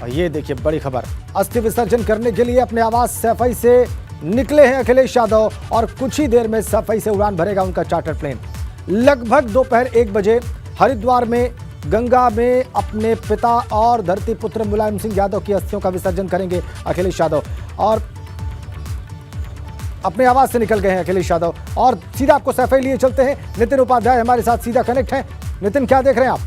और ये देखिए बड़ी खबर, अस्थि विसर्जन करने के लिए अपने आवास सैफई से निकले हैं अखिलेश यादव और कुछ ही देर में सैफई से उड़ान भरेगा उनका चार्टर प्लेन। लगभग दोपहर 1 बजे हरिद्वार में गंगा में अपने पिता और धरती पुत्र मुलायम सिंह यादव की अस्थियों का विसर्जन करेंगे अखिलेश यादव और अपने आवास से निकल गए हैं अखिलेश यादव। और सीधा आपको सैफई लिए चलते हैं, नितिन उपाध्याय हमारे साथ सीधा कनेक्ट है। नितिन, क्या देख रहे हैं आप?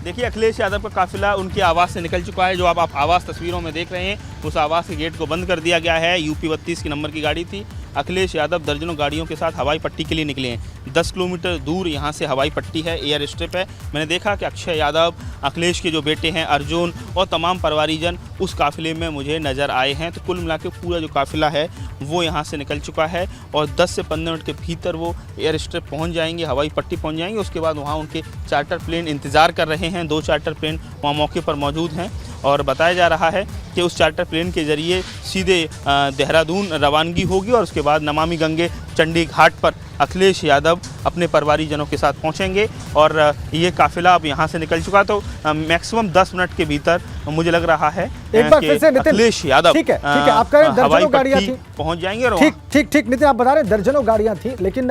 देखिए, अखिलेश यादव का काफिला उनके आवास से निकल चुका है। जो आप आवास तस्वीरों में देख रहे हैं, उस आवास के गेट को बंद कर दिया गया है। यूपी 32 की नंबर की गाड़ी थी। अखिलेश यादव दर्जनों गाड़ियों के साथ हवाई पट्टी के लिए निकले हैं। 10 किलोमीटर दूर यहाँ से हवाई पट्टी है, एयर स्ट्रिप है। मैंने देखा कि अक्षय यादव, अखिलेश के जो बेटे हैं अर्जुन और तमाम परिवारीजन उस काफिले में मुझे नज़र आए हैं। तो कुल मिला के पूरा जो काफिला है वो यहाँ से निकल चुका है और 10 से 15 मिनट के भीतर वो एयर स्ट्रिप पहुँच जाएंगे, हवाई पट्टी पहुँच जाएंगे। उसके बाद वहाँ उनके चार्टर प्लेन इंतज़ार कर रहे हैं। 2 चार्टर प्लेन वहाँ मौके पर मौजूद हैं और बताया जा रहा है कि उस चार्टर प्लेन के ज़रिए सीधे देहरादून रवानगी होगी और उसके बाद नमामि गंगे चंडी घाट पर अखिलेश यादव अपने परिवारीजनों के साथ पहुंचेंगे। और ये काफिला अब यहां से निकल चुका। तो मैक्सिमम 10 मिनट के भीतर मुझे लग रहा है एक बार फिर से नितिन, अखिलेश यादव ठीक है आप कह रहे हैं दर्जनों गाड़ियां थी, पहुंच जाएंगे। और ठीक नितिन, आप बता रहे हैं दर्जनों गाड़ियां थी, लेकिन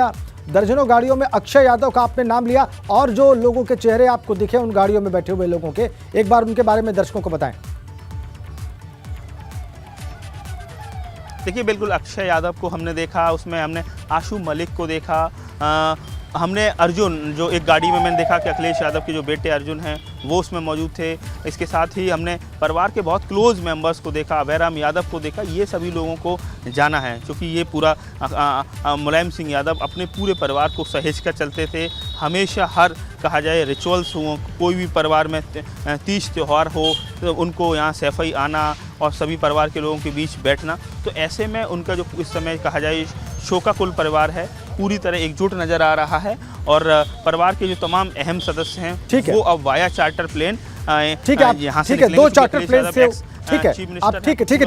दर्जनों गाड़ियों में अक्षय यादव का आपने नाम लिया और जो लोगों के चेहरे आपको दिखे उन गाड़ियों में बैठे हुए लोगों के, एक बार उनके बारे में दर्शकों को बताएं। देखिए, बिल्कुल अक्षय यादव को हमने देखा, उसमें हमने आशु मलिक को देखा, हमने अर्जुन, जो एक गाड़ी में मैंने देखा कि अखिलेश यादव के जो बेटे अर्जुन हैं वो उसमें मौजूद थे। इसके साथ ही हमने परिवार के बहुत क्लोज मेंबर्स को देखा, अभयराम यादव को देखा। ये सभी लोगों को जाना है क्योंकि ये पूरा मुलायम सिंह यादव अपने पूरे परिवार को सहेज कर चलते थे। हमेशा हर कहा जाए रिचुअल्स हो, कोई भी परिवार में तीज त्यौहार हो तो उनको यहाँ सैफई आना और सभी परिवार के लोगों के बीच बैठना। तो ऐसे में उनका जो इस समय कहा जाए शोकाकुल परिवार है पूरी तरह एकजुट नज़र आ रहा है और परिवार के जो तमाम अहम सदस्य हैं वो अब वाया चार्टर प्लेन यहाँ से 2 चार्टर प्लेन से ठीक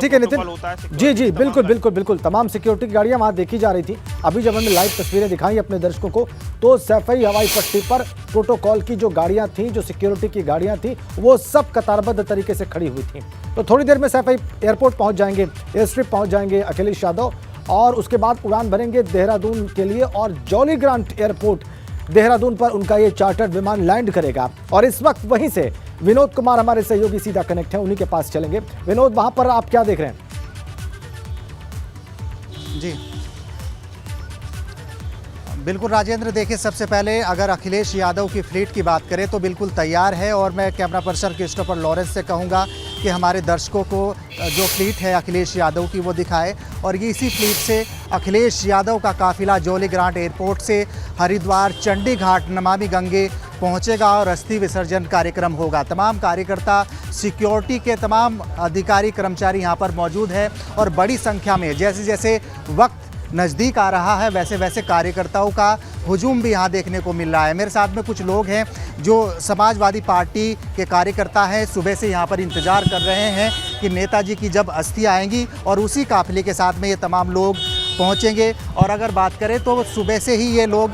है नितिन जी बिल्कुल तमाम सिक्योरिटी की गाड़ियां वहां देखी जा रही थी। अभी जब हमने लाइव तस्वीरें दिखाई अपने दर्शकों को तो सैफई हवाई पट्टी पर प्रोटोकॉल की जो गाड़ियां थी, जो सिक्योरिटी की गाड़ियां थी, वो सब कतारबद्ध तरीके से खड़ी हुई थी। तो थोड़ी देर में सैफई एयरपोर्ट पहुंच जाएंगे, एयर स्ट्रिप पहुंच जाएंगे अखिलेश यादव और उसके बाद उड़ान भरेंगे देहरादून के लिए और जॉली ग्रांट एयरपोर्ट देहरादून पर उनका ये चार्टर्ड विमान लैंड करेगा। और इस वक्त वहीं से विनोद कुमार हमारे सहयोगी सीधा कनेक्ट हैं, उन्हीं के पास चलेंगे। विनोद, वहां पर आप क्या देख रहे हैं? जी बिल्कुल राजेंद्र, देखिए सबसे पहले अगर अखिलेश यादव की फ्लीट की बात करें तो बिल्कुल तैयार है और मैं कैमरा पर्सन क्रिस्टोफर लॉरेंस से कहूँगा कि हमारे दर्शकों को जो फ्लीट है अखिलेश यादव की वो दिखाए और ये इसी फ्लीट से अखिलेश यादव का काफिला जॉली ग्रांट एयरपोर्ट से हरिद्वार चंडी घाट नमामि गंगे पहुंचेगा और अस्थि विसर्जन कार्यक्रम होगा। तमाम कार्यकर्ता, सिक्योरिटी के तमाम अधिकारी कर्मचारी यहाँ पर मौजूद है और बड़ी संख्या में जैसे जैसे वक्त नज़दीक आ रहा है वैसे वैसे कार्यकर्ताओं का हुजूम भी यहाँ देखने को मिल रहा है। मेरे साथ में कुछ लोग हैं जो समाजवादी पार्टी के कार्यकर्ता हैं, सुबह से यहाँ पर इंतज़ार कर रहे हैं कि नेताजी की जब अस्थि आएंगी और उसी काफिले के साथ में ये तमाम लोग पहुँचेंगे। और अगर बात करें तो सुबह से ही ये लोग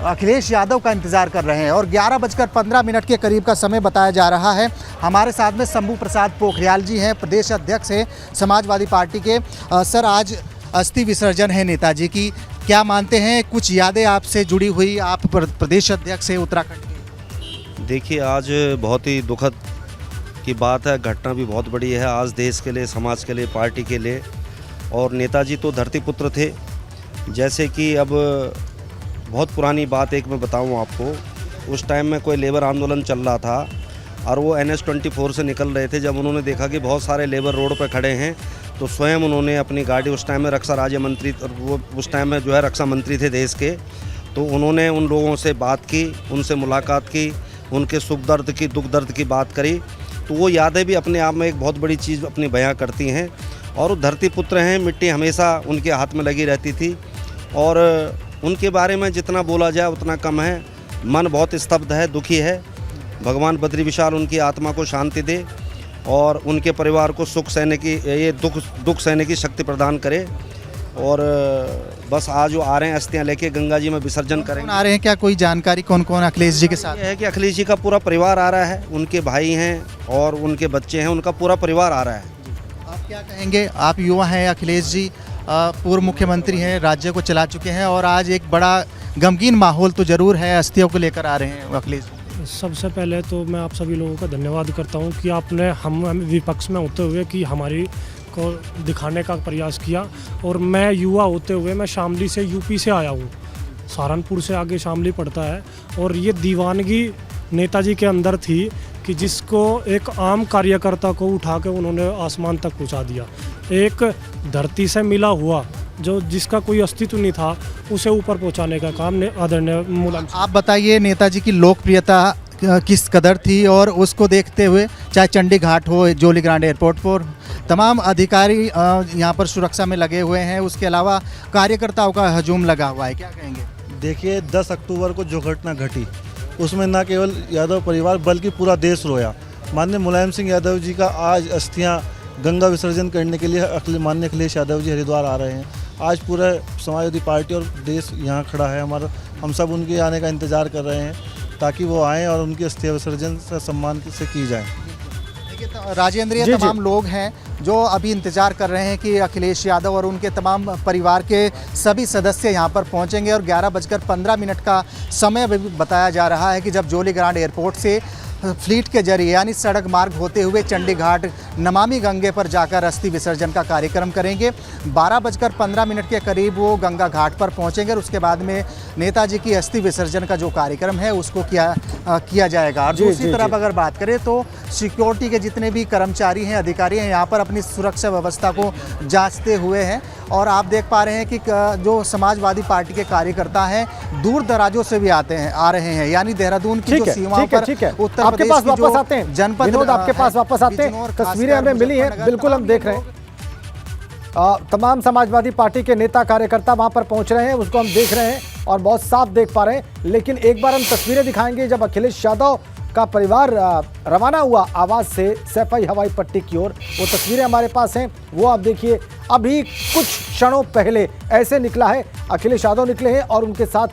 अखिलेश यादव का इंतज़ार कर रहे हैं और 11:15 के करीब का समय बताया जा रहा है। हमारे साथ में शंभू प्रसाद पोखरियाल जी हैं, प्रदेश अध्यक्ष हैं समाजवादी पार्टी के। सर, आज अस्थि विसर्जन है नेताजी की, क्या मानते हैं? कुछ यादें आपसे जुड़ी हुई, आप प्रदेश अध्यक्ष हैं उत्तराखंड के। देखिए, आज बहुत ही दुखद की बात है, घटना भी बहुत बड़ी है आज देश के लिए, समाज के लिए, पार्टी के लिए। और नेताजी तो धरती पुत्र थे। जैसे कि अब बहुत पुरानी बात एक मैं बताऊं आपको, उस टाइम में कोई लेबर आंदोलन चल रहा था और वो NH-24 से निकल रहे थे। जब उन्होंने देखा कि बहुत सारे लेबर रोड पर खड़े हैं तो स्वयं उन्होंने अपनी गाड़ी, उस टाइम में रक्षा राज्य मंत्री, वो उस टाइम में जो है रक्षा मंत्री थे देश के, तो उन्होंने उन लोगों से बात की, उनसे मुलाकात की, उनके सुख दर्द की, दुख दर्द की बात करी। तो वो यादें भी अपने आप में एक बहुत बड़ी चीज़ अपनी बयां करती हैं। और वो धरती पुत्र हैं, मिट्टी हमेशा उनके हाथ में लगी रहती थी और उनके बारे में जितना बोला जाए उतना कम है। मन बहुत स्तब्ध है, दुखी है। भगवान बद्री विशाल उनकी आत्मा को शांति दे और उनके परिवार को सुख सहने की, ये दुख सहने की शक्ति प्रदान करे। और बस आज वो आ रहे हैं अस्थियां लेके गंगा जी में विसर्जन कौन करेंगे। आ रहे हैं, क्या कोई जानकारी कौन कौन अखिलेश जी के साथ? ये है कि अखिलेश जी का पूरा परिवार आ रहा है, उनके भाई हैं और उनके बच्चे हैं, उनका पूरा परिवार आ रहा है। आप क्या कहेंगे? आप युवा हैं, अखिलेश जी पूर्व मुख्यमंत्री हैं, राज्य को चला चुके हैं और आज एक बड़ा गमगीन माहौल तो जरूर है, अस्थियों को लेकर आ रहे हैं अखिलेश जी। सबसे पहले तो मैं आप सभी लोगों का धन्यवाद करता हूं कि आपने हम विपक्ष में होते हुए कि हमारी को दिखाने का प्रयास किया। और मैं युवा होते हुए मैं शामली से यूपी से आया हूं, सहारनपुर से आगे शामली पड़ता है, और ये दीवानगी नेताजी के अंदर थी कि जिसको एक आम कार्यकर्ता को उठा के उन्होंने आसमान तक पहुंचा दिया। एक धरती से मिला हुआ जो जिसका कोई अस्तित्व नहीं था उसे ऊपर पहुंचाने का काम ने आदरणीय मुलायम। आप बताइए नेताजी की लोकप्रियता किस कदर थी, और उसको देखते हुए चाहे चंडी घाट हो, जोली ग्रांड एयरपोर्ट पर तमाम अधिकारी यहाँ पर सुरक्षा में लगे हुए हैं, उसके अलावा कार्यकर्ताओं का हजूम लगा हुआ है, क्या कहेंगे? देखिए 10 अक्टूबर को जो घटना घटी उसमें न केवल यादव परिवार बल्कि पूरा देश रोया। माननीय मुलायम सिंह यादव जी का आज अस्थियां गंगा विसर्जन करने के लिए माननीय अखिलेश यादव जी हरिद्वार आ रहे हैं। आज पूरा समाजवादी पार्टी और देश यहाँ खड़ा है हमारा, हम सब उनके आने का इंतज़ार कर रहे हैं ताकि वो आएँ और उनकी अस्थियां विसर्जन से सम्मान से की जाए। तो राजेंद्र, ये तमाम लोग हैं जो अभी इंतजार कर रहे हैं कि अखिलेश यादव और उनके तमाम परिवार के सभी सदस्य यहाँ पर पहुँचेंगे, और 11:15 का समय अभी बताया जा रहा है कि जब जोली ग्रांड एयरपोर्ट से फ्लीट के जरिए यानी सड़क मार्ग होते हुए चंडी घाट नमामि गंगे पर जाकर अस्थि विसर्जन का कार्यक्रम करेंगे। 12:15 के करीब वो गंगा घाट पर पहुंचेंगे और उसके बाद में नेताजी की अस्थि विसर्जन का जो कार्यक्रम है उसको किया जाएगा। और दूसरी तरफ अगर बात करें तो सिक्योरिटी के जितने भी कर्मचारी हैं, अधिकारी हैं, यहाँ पर अपनी सुरक्षा व्यवस्था को जांचते हुए हैं। और आप देख पा रहे हैं कि जो समाजवादी पार्टी के कार्यकर्ता हैं दूर दराजों से भी आ रहे हैं, यानी देहरादून की जो सीमाओं पर उत्तर आपके पास वापस आते हैं जनपद, विनोद आपके पास वापस आते हैं, तस्वीरें हमें मिली हैं, बिल्कुल हम देख रहे हैं तमाम समाजवादी पार्टी के नेता कार्यकर्ता वहां पर पहुंच रहे हैं, उसको हम देख रहे हैं और बहुत साफ देख पा रहे हैं। लेकिन एक बार हम तस्वीरें दिखाएंगे जब अखिलेश यादव का परिवार रवाना हुआ आवास से सैफई हवाई पट्टी की ओर, वो तस्वीरें हमारे पास हैं, वो आप देखिए। अभी कुछ क्षणों पहले ऐसे निकला है, अखिलेश यादव निकले हैं और उनके साथ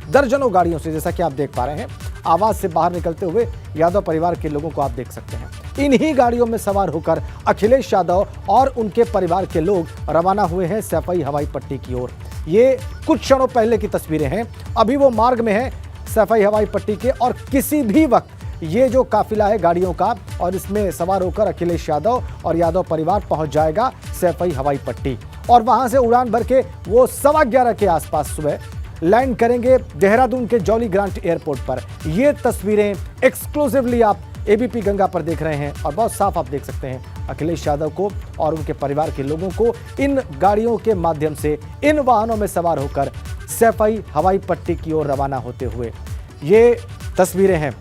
दर्जनों गाड़ियों से, जैसा कि आप देख पा रहे हैं, आवास से बाहर निकलते हुए यादव परिवार के लोगों को आप देख सकते हैं। इन्हीं गाड़ियों में सवार होकर अखिलेश यादव और उनके परिवार के लोग रवाना हुए हैं सैफई हवाई पट्टी की ओर। ये कुछ क्षणों पहले की तस्वीरें हैं, अभी वो मार्ग में है सैफई हवाई पट्टी के, और किसी भी वक्त ये जो काफिला है गाड़ियों का और इसमें सवार होकर अखिलेश यादव और यादव परिवार पहुंच जाएगा सैफई हवाई पट्टी, और वहां से उड़ान भर के वो 11:15 के आसपास सुबह लैंड करेंगे देहरादून के जॉली ग्रांट एयरपोर्ट पर। ये तस्वीरें एक्सक्लूसिवली आप एबीपी गंगा पर देख रहे हैं और बहुत साफ आप देख सकते हैं अखिलेश यादव को और उनके परिवार के लोगों को इन गाड़ियों के माध्यम से, इन वाहनों में सवार होकर सैफई हवाई पट्टी की ओर रवाना होते हुए। ये तस्वीरें हैं,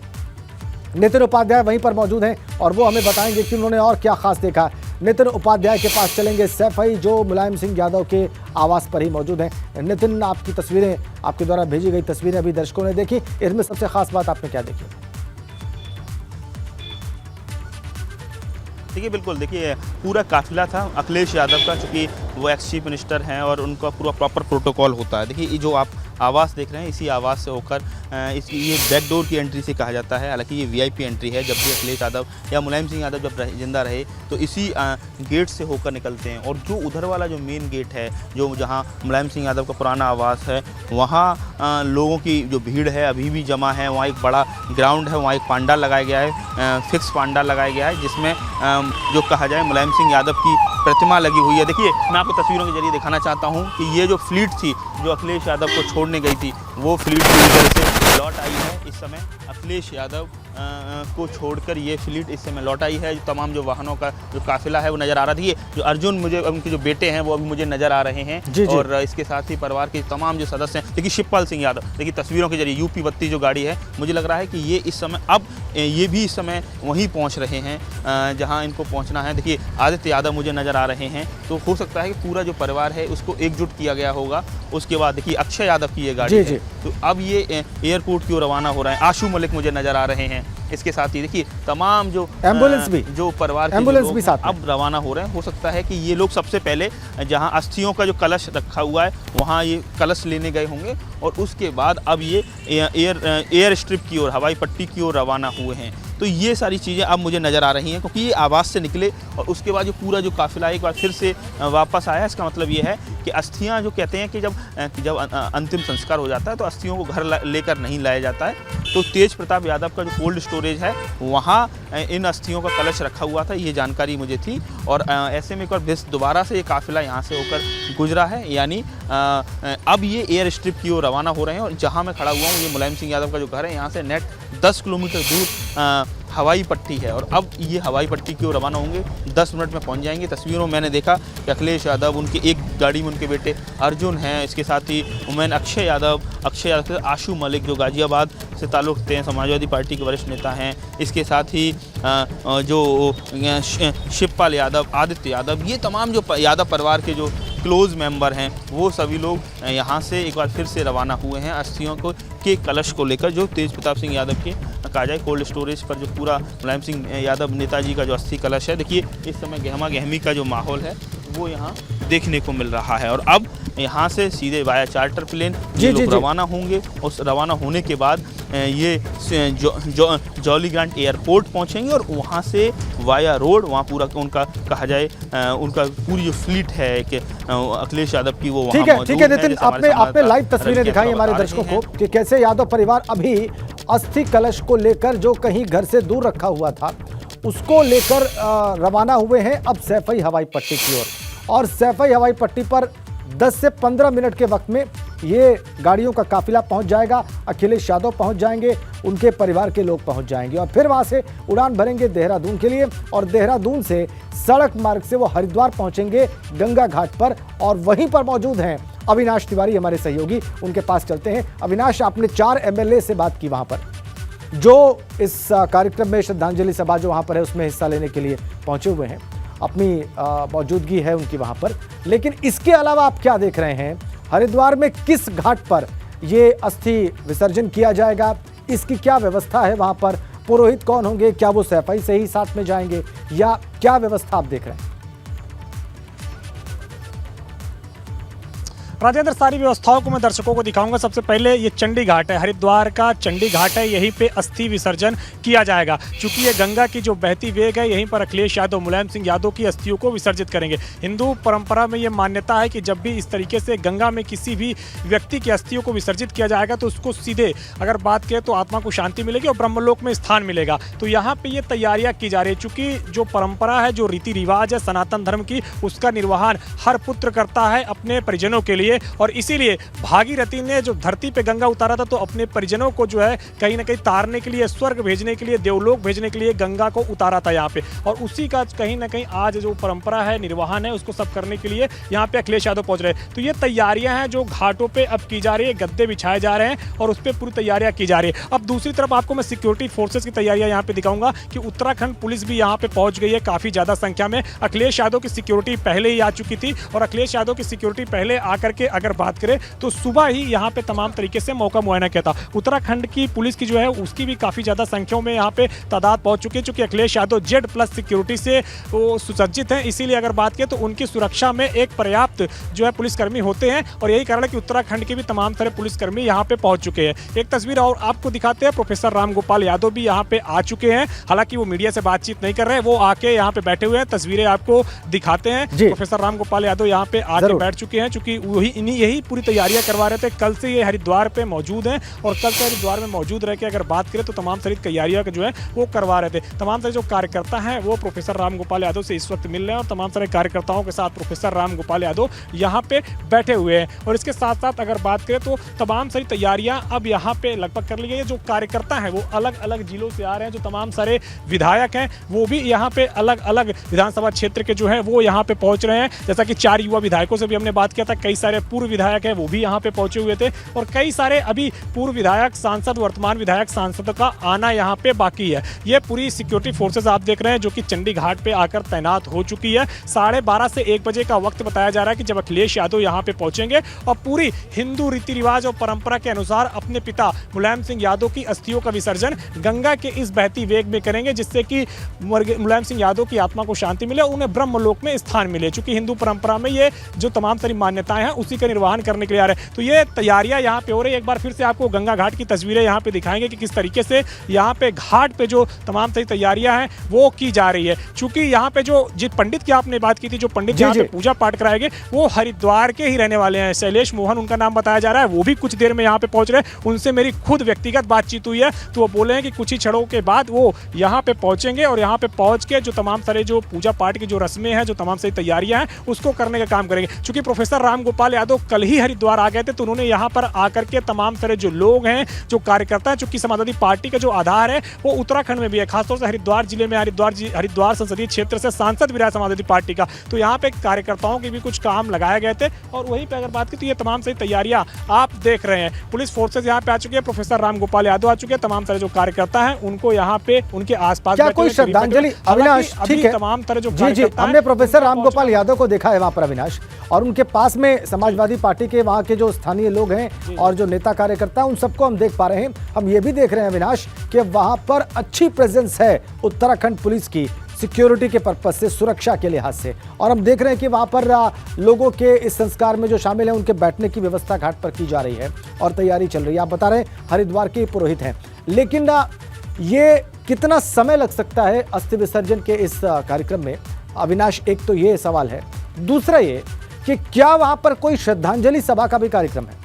नितिन उपाध्याय वहीं पर मौजूद हैं और वो हमें बताएंगे कि उन्होंने और क्या खास देखा। नितिन उपाध्याय के पास चलेंगे, सैफई जो मुलायम सिंह यादव के आवास पर ही मौजूद हैं। नितिन, आपकी तस्वीरें, आपके द्वारा भेजी गई तस्वीरें अभी दर्शकों ने देखी, इसमें सबसे खास बात आपने क्या देखी? देखिए बिल्कुल, देखिए पूरा काफिला था अखिलेश यादव का, चूँकि वो एक्स चीफ मिनिस्टर हैं और उनका पूरा प्रॉपर प्रोटोकॉल होता है। देखिए ये जो आप आवास देख रहे हैं, इसी आवास से होकर इसकी ये बैक डोर की एंट्री से कहा जाता है, हालांकि ये वीआईपी एंट्री है। जब भी अखिलेश यादव या मुलायम सिंह यादव जब जिंदा रहे तो इसी गेट से होकर निकलते हैं। और जो उधर वाला जो मेन गेट है, जो जहाँ मुलायम सिंह यादव का पुराना आवास है, वहाँ लोगों की जो भीड़ है अभी भी जमा है। वहाँ एक बड़ा ग्राउंड है, वहाँ एक पांडाल लगाया गया है, फिक्स पांडाल लगाया गया है, जिसमें जो कहा जाए मुलायम सिंह यादव की प्रतिमा लगी हुई है। देखिए मैं आपको तस्वीरों के जरिए दिखाना चाहता हूँ कि ये जो फ्लीट थी जो अखिलेश यादव को छोड़ने गई थी, वो फ्लीट पूरी तरह से लौट आई है। इस समय अखिलेश यादव को छोड़कर ये फ्लीट इस समय लौट आई है। तमाम जो वाहनों का जो काफिला है वो नज़र आ रहा था। ये जो अर्जुन, मुझे उनके जो बेटे हैं वो अभी मुझे नज़र आ रहे हैं जी। और इसके साथ ही परिवार के तमाम जो सदस्य हैं, देखिए शिवपाल सिंह यादव, देखिए तस्वीरों के जरिए UP 32 जो गाड़ी है, मुझे लग रहा है कि ये इस समय अब ये भी इस समय वहीं पहुंच रहे हैं जहां इनको पहुंचना है। देखिए आदित्य यादव मुझे नज़र आ रहे हैं, तो हो सकता है कि पूरा जो परिवार है उसको एकजुट किया गया होगा। उसके बाद देखिए अक्षय यादव की ये गाड़ी है, तो अब ये एयरपोर्ट की ओर रवाना हो रहे हैं। आशू मलिक मुझे नज़र आ रहे हैं, इसके साथ ही देखिए तमाम जो एम्बुलेंस भी, जो परिवार के एम्बुलेंस लोग भी साथ में। अब रवाना हो रहे हैं। हो सकता है कि ये लोग सबसे पहले जहां अस्थियों का जो कलश रखा हुआ है वहां ये कलश लेने गए होंगे और उसके बाद अब ये एयर स्ट्रिप की ओर, हवाई पट्टी की ओर रवाना हुए हैं। तो ये सारी चीज़ें अब मुझे नज़र आ रही हैं क्योंकि ये आवास से निकले और उसके बाद जो पूरा जो काफिला एक बार फिर से वापस आया। इसका मतलब ये है कि अस्थियां जो कहते हैं कि जब अंतिम संस्कार हो जाता है तो अस्थियों को घर लेकर नहीं लाया जाता है। तो तेज प्रताप यादव का जो कोल्ड स्टोरेज है वहाँ इन अस्थियों का कलश रखा हुआ था, ये जानकारी मुझे थी। और ऐसे में एक बार दोबारा से ये काफिला यहाँ से होकर गुजरा है, यानी अब ये एयर स्ट्रिप की ओर रवाना हो रहे हैं। और जहाँ मैं खड़ा हुआ हूँ ये मुलायम सिंह यादव का जो घर है, यहाँ से नेट 10 किलोमीटर दूर हवाई पट्टी है और अब ये हवाई पट्टी की ओर रवाना होंगे, 10 मिनट में पहुंच जाएंगे। तस्वीरों में मैंने देखा कि अखिलेश यादव, उनके एक गाड़ी में उनके बेटे अर्जुन हैं, इसके साथ ही उमैन अक्षय यादव के आशू मलिक जो गाजियाबाद से ताल्लुक़ रखते हैं, समाजवादी पार्टी के वरिष्ठ नेता हैं, इसके साथ ही जो शिवपाल यादव, आदित्य यादव, ये तमाम जो यादव परिवार के जो क्लोज मेंबर हैं वो सभी लोग यहाँ से एक बार फिर से रवाना हुए हैं अस्थियों को के कलश को लेकर, जो तेज प्रताप सिंह यादव के कहा जाए कोल्ड स्टोरेज पर जो पूरा मुलायम सिंह यादव नेताजी का जो अस्थि कलश है। देखिए इस समय गहमा गहमी का जो माहौल है वो यहाँ देखने को मिल रहा है। और अब यहाँ से सीधे वाया चार्टर प्लेन ये लोग रवाना होंगे। उस रवाना होने के बाद ये जॉली ग्रांट एयरपोर्ट पहुँचेंगे और वहाँ से वाया रोड, वहाँ पूरा उनका कहा जाए उनका पूरी जो फ्लीट है कि अखिलेश यादव की, वो ठीक है नितिन, आपने लाइव तस्वीरें दिखाई हमारे दर्शकों को कि कैसे यादव परिवार अभी अस्थि कलश को लेकर जो कहीं घर से दूर रखा हुआ था उसको लेकर रवाना हुए हैं अब सैफई हवाई पट्टी की ओर। और सैफई हवाई पट्टी पर 10 से 15 मिनट के वक्त में ये गाड़ियों का काफिला पहुंच जाएगा। अखिलेश यादव पहुंच जाएंगे, उनके परिवार के लोग पहुंच जाएंगे और फिर वहां से उड़ान भरेंगे देहरादून के लिए और देहरादून से सड़क मार्ग से वो हरिद्वार पहुंचेंगे गंगा घाट पर। और वहीं पर मौजूद हैं अविनाश तिवारी, हमारे सहयोगी, उनके पास चलते हैं। अविनाश, आपने 4 MLA से बात की वहां पर जो इस कार्यक्रम में श्रद्धांजलि सभा जो वहां पर है उसमें हिस्सा लेने के लिए पहुंचे हुए हैं, अपनी मौजूदगी है उनकी वहां पर। लेकिन इसके अलावा आप क्या देख रहे हैं, हरिद्वार में किस घाट पर ये अस्थि विसर्जन किया जाएगा, इसकी क्या व्यवस्था है वहां पर, पुरोहित कौन होंगे, क्या वो सैफई से ही साथ में जाएंगे या क्या व्यवस्था आप देख रहे हैं? राजेंद्र, सारी व्यवस्थाओं को मैं दर्शकों को दिखाऊंगा। सबसे पहले ये चंडी घाट है, हरिद्वार का चंडी घाट है, यहीं पे अस्थि विसर्जन किया जाएगा। चूंकि ये गंगा की जो बहती वेग है, यहीं पर अखिलेश यादव, मुलायम सिंह यादव की अस्थियों को विसर्जित करेंगे। हिंदू परंपरा में ये मान्यता है कि जब भी इस तरीके से गंगा में किसी भी व्यक्ति की अस्थियों को विसर्जित किया जाएगा तो उसको सीधे अगर बात करें तो आत्मा को शांति मिलेगी और ब्रह्मलोक में स्थान मिलेगा। तो यहाँ पे ये तैयारियां की जा रही है। चूंकि जो परंपरा है, जो रीति रिवाज है सनातन धर्म की, उसका निर्वहन हर पुत्र करता है अपने परिजनों के लिए। और इसीलिए भागीरथी ने जो धरती पे गंगा उतारा था तो अपने परिजनों को जो है कहीं ना कहीं तारने के लिए, स्वर्ग भेजने के लिए, देवलोक भेजने के लिए गंगा को उतारा था यहाँ पे। और उसी का कहीं ना कहीं आज जो परंपरा है, निर्वहन है, उसको सब करने के लिए यहाँ पे अखिलेश यादव पहुंच रहे हैं। तो ये तैयारियां हैं जो घाटों पे अब की जा रही है, गद्दे बिछाए जा रहे हैं और उस पर पूरी तैयारियां की जा रही है। अब दूसरी तरफ आपको मैं सिक्योरिटी फोर्सेस की तैयारियां यहाँ पे दिखाऊंगा कि उत्तराखंड पुलिस भी यहाँ पे पहुंच गई है काफी ज्यादा संख्या में। अखिलेश यादव की सिक्योरिटी पहले ही आ चुकी थी और अखिलेश यादव की सिक्योरिटी पहले आकर के अगर बात करें तो सुबह ही यहाँ पे तमाम तरीके से मौका मुआयना किया था। उत्तराखंड की पुलिस की जो है उसकी भी काफी ज्यादा संख्या में यहाँ पे तादाद पहुंच चुकी है। चूंकि अखिलेश यादव Z+ सिक्योरिटी से वो सुसज्जित हैं, इसीलिए अगर बात करें तो उनकी सुरक्षा में एक पर्याप्त जो है पुलिसकर्मी होते हैं और यही कारण है कि उत्तराखंड के भी तमाम सारे पुलिसकर्मी यहाँ पे पहुंच चुके हैं। एक तस्वीर और आपको दिखाते हैं, प्रोफेसर राम गोपाल यादव भी यहाँ पे आ चुके हैं। हालांकि वो मीडिया से बातचीत नहीं कर रहे हैं, वो आके यहाँ पे बैठे हुए हैं। तस्वीरें आपको दिखाते हैं। प्रोफेसर राम गोपाल यादव यहाँ पे आके बैठ चुके हैं, चूंकि वही यही पूरी तैयारियां करवा रहे थे। कल से ये हरिद्वार पे मौजूद हैं और कल से हरिद्वार में मौजूद रह के अगर बात करें तो तमाम सारी तैयारियां जो है वो करवा रहे थे। तमाम सारे जो कार्यकर्ता हैं वो प्रोफेसर राम गोपाल यादव से इस वक्त मिल रहे हैं और तमाम सारे कार्यकर्ताओं के साथ प्रोफेसर राम गोपाल यादव यहाँ पे बैठे हुए हैं। और इसके साथ साथ अगर बात करें तो तमाम सारी तैयारियां अब यहाँ पे लगभग कर ली गई है। जो कार्यकर्ता हैं वो अलग अलग जिलों से आ रहे हैं, जो तमाम सारे विधायक हैं वो भी यहाँ पे अलग अलग विधानसभा क्षेत्र के जो है वो यहाँ पे पहुंच रहे हैं। जैसा कि 4 युवा विधायकों से भी हमने बात किया था, कई सारे सारे पूर्व विधायक हैं वो भी यहाँ पे पहुंचे हुए थे, और कई सारे अभी पूर्व विधायक सांसद, वर्तमान विधायक सांसद का आना यहाँ पे बाकी है। ये पूरी सिक्योरिटी फोर्सेज आप देख रहे हैं जो कि चंडी घाट पे आकर तैनात हो चुकी है। 12:30 से 1 बजे का वक्त बताया जा रहा है कि जब अखिलेश यादव यहाँ पे पहुंचेंगे और पूरी हिंदू रीति रिवाज और परंपरा के अनुसार अपने पिता मुलायम सिंह यादव की अस्थियों का विसर्जन गंगा के इस बहती वेग में करेंगे, जिससे कि मुलायम सिंह यादव की आत्मा को शांति मिले, उन्हें ब्रह्मलोक में स्थान मिले। चूंकि हिंदू परंपरा में ये जो तमाम सारी मान्यताएं हैं उसी का निर्वहन करने के लिए आ रहे हैं। तो ये तैयारियां यहाँ पे हो रही है। एक बार फिर से आपको गंगा घाट की तस्वीरें यहाँ पे दिखाएंगे कि किस तरीके से यहाँ पे घाट पे जो तमाम सारी तैयारियां हैं वो की जा रही है। चूंकि यहाँ पे जो जिस पंडित की आपने बात की थी, जो पंडित यहाँ पे पूजा पाठ कराएंगे वो हरिद्वार के ही रहने वाले हैं। शैलेश मोहन उनका नाम बताया जा रहा है, वो भी कुछ देर में यहाँ पे पहुंच रहे हैं। उनसे मेरी खुद व्यक्तिगत बातचीत हुई है, तो वो बोले हैं कि कुछ ही क्षणों के बाद वो यहाँ पे पहुंचेंगे और यहाँ पे पहुंच के जो तमाम सारे जो पूजा पाठ की जो रस्में हैं, जो तमाम सारी तैयारियां हैं, उसको करने का काम करेंगे। चूंकि प्रोफेसर राम गोपाल यादव कल ही हरिद्वार आ गए थे, तो उन्होंने यहाँ पर आकर के तमाम सारे जो लोग हैं, जो कार्यकर्ता हैं, चूंकि समाजवादी पार्टी का जो आधार है वो उत्तराखंड में भी है, खासतौर से हरिद्वार जिले में, हरिद्वार संसदीय क्षेत्र से सांसद भी रहा समाजवादी पार्टी का। तो यहाँ पे कार्यकर्ताओं के भी कुछ काम लगाए गए थे, और वहीं पे अगर बात की तो ये तमाम सारी तैयारियां आप देख रहे हैं। पुलिस फोर्सेज यहाँ पे आ चुकी है, प्रोफेसर राम गोपाल यादव आ चुके हैं, तमाम सारे जो कार्यकर्ता हैं उनको यहाँ पे उनके आसपास क्या कोई श्रद्धांजलि? अविनाश, ठीक है, तमाम तरह जो जी हमने प्रोफेसर राम गोपाल यादव को देखा है वहां पर अविनाश, और उनके पास में समाजवादी पार्टी के वहां के जो स्थानीय लोग हैं और जो नेता कार्यकर्ता हैं उन सबको हम देख पा रहे हैं। हम ये भी देख रहे हैं अविनाश कि वहां पर अच्छी प्रेजेंस है उत्तराखंड पुलिस की सिक्योरिटी के पर्पज से, सुरक्षा के लिहाज से, और हम देख रहे हैं कि वहां पर लोगों के इस संस्कार में जो शामिल हैं उनके बैठने की व्यवस्था घाट पर की जा रही है और तैयारी चल रही है। आप बता रहे हैं हरिद्वार के पुरोहित हैं, लेकिन ये कितना समय लग सकता है अस्थि विसर्जन के इस कार्यक्रम में? अविनाश, एक तो ये सवाल है, दूसरा ये कि क्या वहां पर कोई श्रद्धांजलि सभा का भी कार्यक्रम है?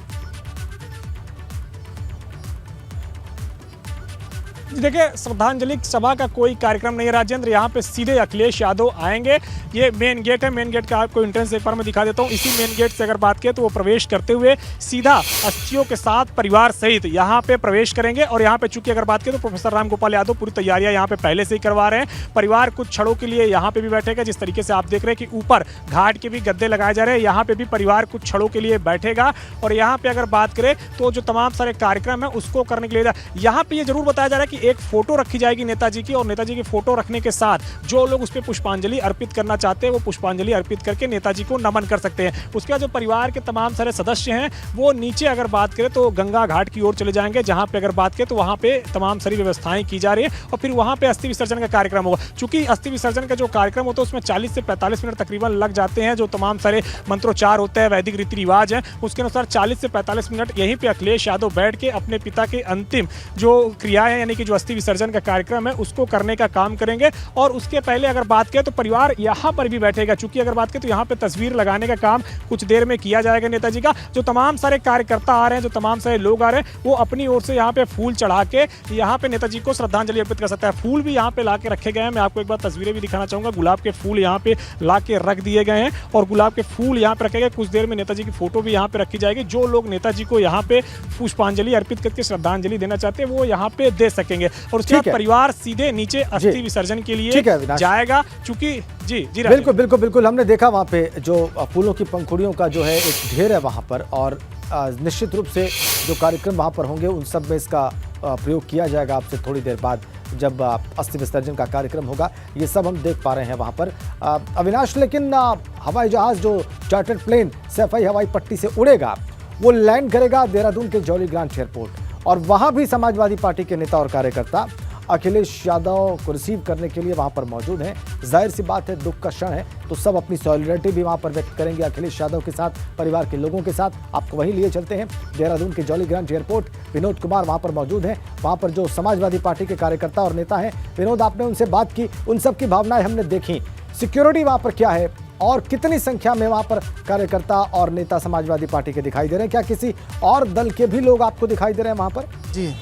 देखिए, श्रद्धांजलि सभा का कोई कार्यक्रम नहीं है राजेंद्र। यहाँ पे सीधे अखिलेश यादव आएंगे। ये मेन गेट है, मेन गेट का आपको एंट्रेंस एक बार मैं दिखा देता हूँ। इसी मेन गेट से अगर बात करें तो वो प्रवेश करते हुए सीधा अस्थियों के साथ परिवार सहित यहाँ पे प्रवेश करेंगे। और यहाँ पे चूंकि अगर बात करें तो प्रोफेसर राम गोपाल यादव पूरी तैयारियां यहाँ पे पहले से ही करवा रहे हैं। परिवार कुछ क्षणों के लिए यहाँ पे भी बैठेगा, जिस तरीके से आप देख रहे हैं कि ऊपर घाट के भी गद्दे लगाए जा रहे हैं, यहाँ पे भी परिवार कुछ क्षणों के लिए बैठेगा। और यहाँ पे अगर बात करें तो जो तमाम सारे कार्यक्रम है उसको करने के लिए यहाँ पे ये जरूर बताया जा रहा है कि एक फोटो रखी जाएगी नेताजी की, और नेताजी की फोटो रखने के साथ जो लोग उस पर पुष्पांजलि अर्पित करना चाहते हैं वो पुष्पांजलि अर्पित करके नेताजी को नमन कर सकते हैं। उसके बाद जो परिवार के तमाम सारे सदस्य हैं वो नीचे अगर बात करें तो गंगा घाट की ओर चले जाएंगे, जहां पे अगर बात करें तो वहां पे तमाम सारी व्यवस्थाएं की जा रही है, और फिर वहां पे अस्थि विसर्जन का कार्यक्रम होगा। चूंकि अस्थि विसर्जन का जो कार्यक्रम होता है उसमें 40 से 45 मिनट तकरीबन लग जाते हैं। जो तमाम सारे मंत्रोच्चार होते हैं, वैदिक रीति रिवाज है, उसके अनुसार 40 से 45 मिनट यहीं पे अखिलेश यादव बैठ के अपने पिता के अंतिम जो क्रियाएं यानी कि जो अस्थि विसर्जन का कार्यक्रम है उसको करने का काम करेंगे। और उसके पहले अगर बात करें तो परिवार यहाँ पर भी बैठेगा। चूंकि अगर बात करें तो यहाँ पे तस्वीर लगाने का काम कुछ देर में किया जाएगा नेताजी का। जो तमाम सारे कार्यकर्ता आ रहे हैं, जो तमाम सारे लोग आ रहे हैं, वो अपनी ओर से यहाँ पे फूल चढ़ा के यहाँ पे नेताजी को श्रद्धांजलि अर्पित कर सकता है। फूल भी यहाँ पे ला के रखे गए हैं, मैं आपको एक बार तस्वीरें भी दिखाना चाहूंगा। गुलाब के फूल यहाँ पे ला के रख दिए गए हैं, और गुलाब के फूल यहाँ पे रखे गए। कुछ देर में नेताजी की फोटो भी यहाँ पे रखी जाएगी। जो लोग नेताजी को यहाँ पे पुष्पांजलि अर्पित करके श्रद्धांजलि देना चाहते हैं वो यहाँ पे दे सकेंगे। और उसके बाद परिवार सीधे नीचे अस्थि विसर्जन के लिए जाएगा। चूंकि जी बिल्कुल बिल्कुल बिल्कुल, हमने देखा वहाँ पे जो फूलों की पंखुड़ियों का जो है एक ढेर है वहाँ पर, और निश्चित रूप से जो कार्यक्रम वहाँ पर होंगे उन सब में इसका प्रयोग किया जाएगा। आपसे थोड़ी देर बाद जब अस्थि विसर्जन का कार्यक्रम होगा, ये सब हम देख पा रहे हैं वहाँ पर अविनाश। लेकिन हवाई जहाज़ जो चार्टर्ड प्लेन सैफई हवाई पट्टी से उड़ेगा वो लैंड करेगा देहरादून के जॉली ग्रांट एयरपोर्ट, और वहाँ भी समाजवादी पार्टी के नेता और कार्यकर्ता अखिलेश यादव को रिसीव करने के लिए वहां पर मौजूद हैं। जाहिर सी बात है, दुख का क्षण है, तो सब अपनी सॉलिडरिटी भी वहां पर व्यक्त करेंगे अखिलेश यादव के साथ, परिवार के लोगों के साथ। आपको वहीं लिए चलते हैं देहरादून के jolly grant airport. Vinod Kumar वहां पर मौजूद हैं, वहां पर जो समाजवादी पार्टी के कार्यकर्ता और नेता हैं। विनोद, आपने उनसे बात की, उन सब की भावनाएं हमने देखी। सिक्योरिटी वहां पर क्या है और कितनी संख्या में वहां पर कार्यकर्ता और नेता समाजवादी पार्टी के दिखाई दे रहे हैं? क्या किसी और दल के भी लोग आपको दिखाई दे रहे हैं वहां पर? जी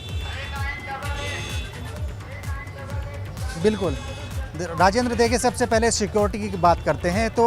बिल्कुल राजेंद्र, देखिए सबसे पहले सिक्योरिटी की बात करते हैं तो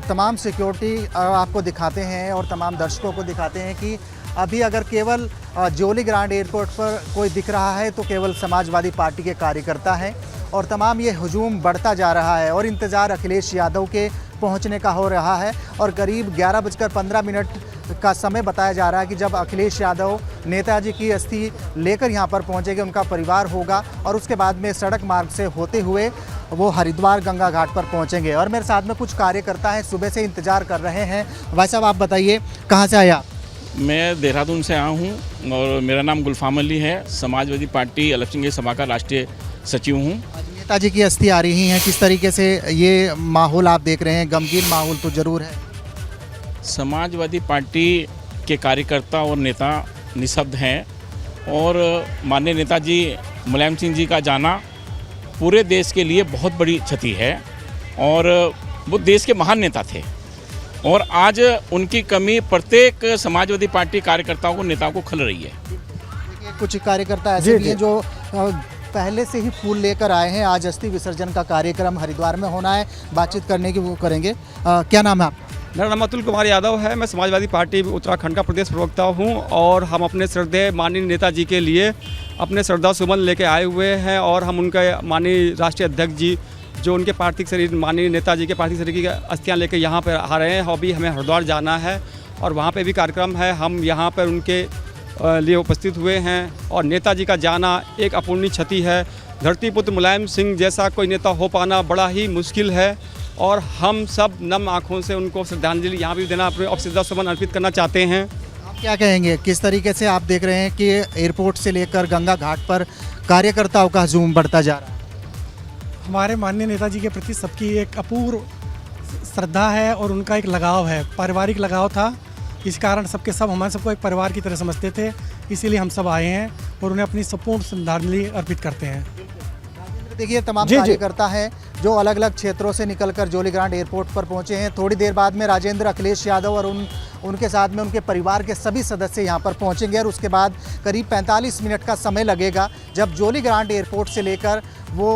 तमाम सिक्योरिटी आपको दिखाते हैं और तमाम दर्शकों को दिखाते हैं कि अभी अगर केवल जॉली ग्रांट एयरपोर्ट पर कोई दिख रहा है तो केवल समाजवादी पार्टी के कार्यकर्ता हैं, और तमाम ये हुजूम बढ़ता जा रहा है और इंतज़ार अखिलेश यादव के पहुंचने का हो रहा है। और करीब 11:15 का समय बताया जा रहा है कि जब अखिलेश यादव नेताजी की अस्थि लेकर यहाँ पर पहुँचेंगे, उनका परिवार होगा और उसके बाद में सड़क मार्ग से होते हुए वो हरिद्वार गंगा घाट पर पहुँचेंगे। और मेरे साथ में कुछ कार्यकर्ता हैं, सुबह से इंतजार कर रहे हैं। भाई साहब आप बताइए कहाँ से आए आप? मैं देहरादून से आया हूँ और मेरा नाम गुलफाम अली है। समाजवादी पार्टी अलग सभा का राष्ट्रीय सचिव हूँ। आज नेताजी की अस्थि आ रही हैं, किस तरीके से ये माहौल आप देख रहे हैं? गमगीन माहौल तो ज़रूर है। समाजवादी पार्टी के कार्यकर्ता और नेता निःशब्द हैं और माननीय नेताजी मुलायम सिंह जी का जाना पूरे देश के लिए बहुत बड़ी क्षति है और वो देश के महान नेता थे और आज उनकी कमी प्रत्येक समाजवादी पार्टी कार्यकर्ताओं को नेताओं को खल रही है। देखिए कुछ कार्यकर्ता ऐसे भी हैं जो पहले से ही फूल लेकर आए हैं। आज अस्थि विसर्जन का कार्यक्रम हरिद्वार में होना है, बातचीत करने की वो करेंगे। क्या नाम है आपका? मेरा नाम अतुल कुमार यादव है। मैं समाजवादी पार्टी उत्तराखंड का प्रदेश प्रवक्ता हूं और हम अपने श्रद्धेय माननीय नेताजी के लिए अपने श्रद्धा सुमन लेके आए हुए हैं और हम उनके माननीय राष्ट्रीय अध्यक्ष जी जो उनके पार्थिव शरीर माननीय नेताजी के पार्थिव शरीर की अस्थियां लेके यहाँ पर आ रहे हैं। अभी हमें हरिद्वार जाना है और वहाँ पे भी कार्यक्रम है। हम यहाँ पर उनके लिए उपस्थित हुए हैं और नेताजी का जाना एक अपूर्णीय क्षति है। धरती पुत्र मुलायम सिंह जैसा कोई नेता हो पाना बड़ा ही मुश्किल है और हम सब नम आँखों से उनको श्रद्धांजलि यहाँ भी देना, अपने श्रद्धा सुमन अर्पित करना चाहते हैं। आप क्या कहेंगे, किस तरीके से आप देख रहे हैं कि एयरपोर्ट से लेकर गंगा घाट पर कार्यकर्ताओं का हजूम बढ़ता जा रहा है? हमारे माननीय नेताजी के प्रति सबकी एक अपूर्व श्रद्धा है और उनका एक लगाव है, पारिवारिक लगाव था। इस कारण सबके सब हमारे सबको एक परिवार की तरह समझते थे, इसीलिए हम सब आए हैं और उन्हें अपनी संपूर्ण श्रद्धांजलि अर्पित करते हैं। देखिए तमाम कार्यकर्ता हैं जो अलग अलग क्षेत्रों से निकलकर जोलीग्रांट एयरपोर्ट पर पहुंचे हैं। थोड़ी देर बाद में राजेंद्र, अखिलेश यादव और उनके साथ में उनके परिवार के सभी सदस्य यहां पर पहुंचेंगे और उसके बाद करीब 45 मिनट का समय लगेगा जब जोलीग्रांट एयरपोर्ट से लेकर वो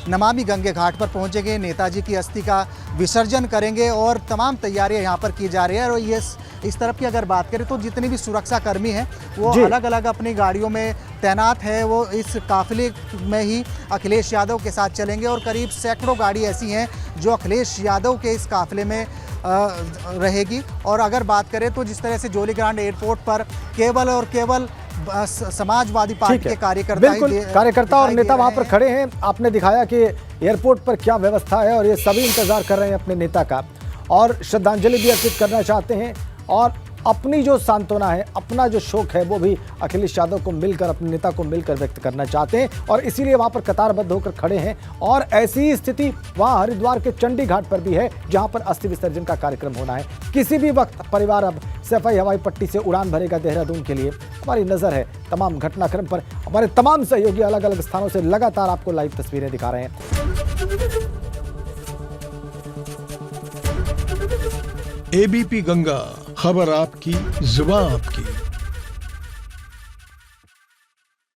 नमामि गंगे घाट पर पहुंचेंगे, नेताजी की अस्थि का विसर्जन करेंगे और तमाम तैयारियां यहां पर की जा रही है। और ये इस तरफ की अगर बात करें तो जितने भी सुरक्षा कर्मी हैं वो अलग अलग अपनी गाड़ियों में तैनात है। वो इस काफिले में ही अखिलेश यादव के साथ चलेंगे और करीब सैकड़ों गाड़ी ऐसी हैं जो अखिलेश यादव के इस काफिले में रहेगी। और अगर बात करें तो जिस तरह से जोलीग्रांट एयरपोर्ट पर केवल और केवल समाजवादी पार्टी के कार्यकर्ता और नेता वहां पर खड़े हैं। आपने दिखाया कि एयरपोर्ट पर क्या व्यवस्था है और ये सभी इंतजार कर रहे हैं अपने नेता का और श्रद्धांजलि भी अर्पित करना चाहते हैं और अपनी जो सांत्वना है, अपना जो शोक है वो भी अखिलेश यादव को मिलकर, अपने नेता को मिलकर व्यक्त करना चाहते हैं और इसीलिए वहां पर कतारबद्ध होकर खड़े हैं। और ऐसी ही स्थिति वहां हरिद्वार के चंडी घाट पर भी है जहां पर अस्थि विसर्जन का कार्यक्रम होना है। किसी भी वक्त परिवार अब सैफई हवाई पट्टी से उड़ान भरेगा देहरादून के लिए। हमारी नजर है तमाम घटनाक्रम पर, हमारे तमाम सहयोगी अलग अलग स्थानों से लगातार आपको लाइव तस्वीरें दिखा रहे हैं। एबीपी गंगा, खबर आपकी, जुबान आपकी।